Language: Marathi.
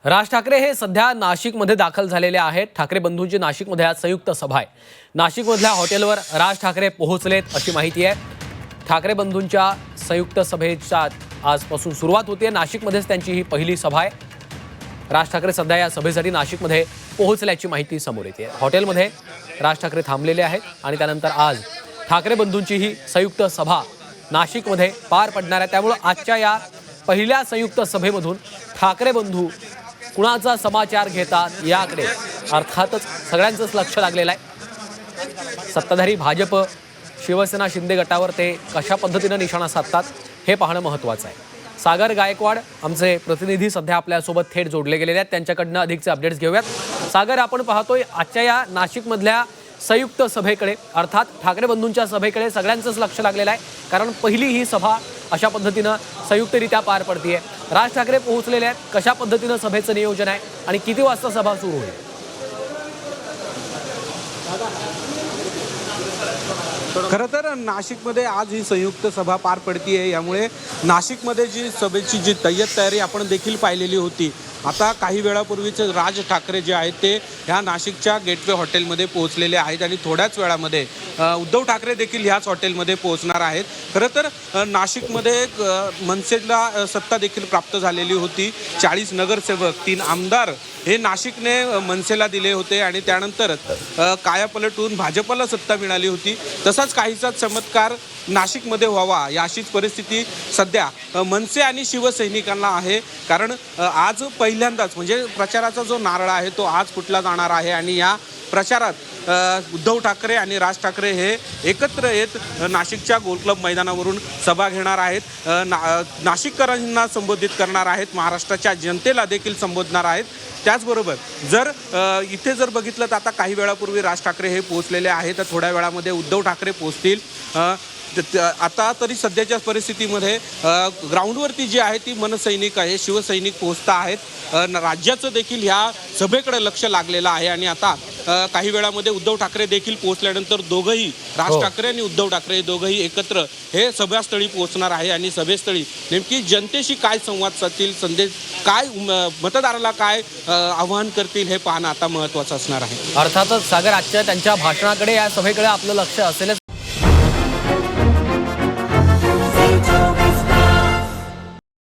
राज ठाकरे हे सध्या नाशिकमध्ये दाखल झालेले आहेत। ठाकरे बंधूंची नाशिकमध्ये आज संयुक्त सभा आहे। नाशिकमधल्या हॉटेलवर राज ठाकरे पोहोचलेत अशी माहिती आहे। ठाकरे बंधूंच्या संयुक्त सभेच्या आजपासून सुरुवात होते। नाशिकमध्येच त्यांची ही पहिली सभा आहे। राज ठाकरे सध्या या सभेसाठी नाशिकमध्ये पोहोचल्याची माहिती समोर येते। हॉटेलमध्ये राज ठाकरे थांबलेले आहेत आणि त्यानंतर आज ठाकरे बंधूंची ही संयुक्त सभा नाशिकमध्ये पार पडणार आहे। त्यामुळे आजच्या या पहिल्या संयुक्त सभेमधून ठाकरे बंधू कुणाचा समाचार घेतात याकडे अर्थातच सगळ्यांचंच लक्ष लागलेलं आहे। सत्ताधारी भाजप शिवसेना शिंदे गटावर ते कशा पद्धतीने निशाणा साधतात हे पाहणं महत्त्वाचं आहे। सागर गायकवाड आमचे प्रतिनिधी सध्या आपल्यासोबत थेट जोडले गेलेले आहेत। त्यांच्याकडनं अधिकचे अपडेट्स घेऊयात। सागर, आपण पाहतोय आजच्या या नाशिकमधल्या संयुक्त सभेकडे अर्थात ठाकरे बंधूंच्या सभेकडे सगळ्यांचंच लक्ष लागलेलं आहे, कारण पहिली ही सभा अशा पद्धतीनं संयुक्तरित्या पार पडतीये। राज ठाकरे पोहोचलेले आहेत, कशा पद्धतीनं सभेचं नियोजन आहे आणि किती वाजता सभा सुरू होईल? खरं तर नाशिकमध्ये आज ही संयुक्त सभा पार पडतीये, यामुळे नाशिकमध्ये जी सभेची जी तयारी आपण देखील पाहिलेली होती। आता काही वेळापूर्वीच राज ठाकरे जे आहेत ते ह्या नाशिकच्या गेटवे हॉटेलमध्ये पोहोचलेले आहेत आणि थोड्याच वेळामध्ये उद्धव ठाकरे देखील ह्याच हॉटेलमध्ये पोहोचणार आहेत। खरं तर नाशिकमध्ये मनसेला सत्ता देखील प्राप्त झालेली होती। 40 नगरसेवक, 3 आमदार हे नाशिकने मनसेला दिले होते आणि त्यानंतर कायापलट होऊन भाजपला सत्ता मिळाली होती। तसाच काहीसा चमत्कार नाशिकमध्ये व्हावा याशीच परिस्थिती सध्या मनसे आणि शिवसैनिकांना आहे, कारण आज पहिल्यांदाच म्हणजे प्रचाराचा जो नारळ आहे तो आज फुटला जाणार आहे आणि या प्रचारात उद्धव ठाकरे आणि राज ठाकरे हे एकत्र येत नाशिकच्या गोल क्लब मैदानावरून सभा घेणार आहेत। नाशिककरांना संबोधित करणार आहेत, महाराष्ट्राच्या जनतेला देखील संबोधणार आहेत। त्याचबरोबर जर इथे जर बघितलं तर आता काही वेळापूर्वी राज ठाकरे हे पोहोचलेले आहेत, तर थोड्या वेळामध्ये उद्धव ठाकरे पोहोचतील। आता तरी सध्याच्या परिस्थितीमध्ये ग्राउंडवरती जी आहे ती मनसैनिक आहे, शिवसैनिक पोहोचता आहेत। राज्याचं देखील ह्या सभेकडे लक्ष लागलेलं आहे आणि आता काही वेळामध्ये उद्धव ठाकरे देखील पोहोचल्यानंतर दोघंही राज ठाकरे आणि उद्धव ठाकरे दोघंही एकत्र हे सभास्थळी पोहोचणार आहे आणि सभेस्थळी नेमकी जनतेशी काय संवाद साधतील, संदेश काय, मतदाराला काय आवाहन करतील हे पाहणं आता महत्त्वाचं असणार आहे। अर्थातच सागर, आजच्या त्यांच्या भाषणाकडे या सभेकडे आपलं लक्ष असेलच।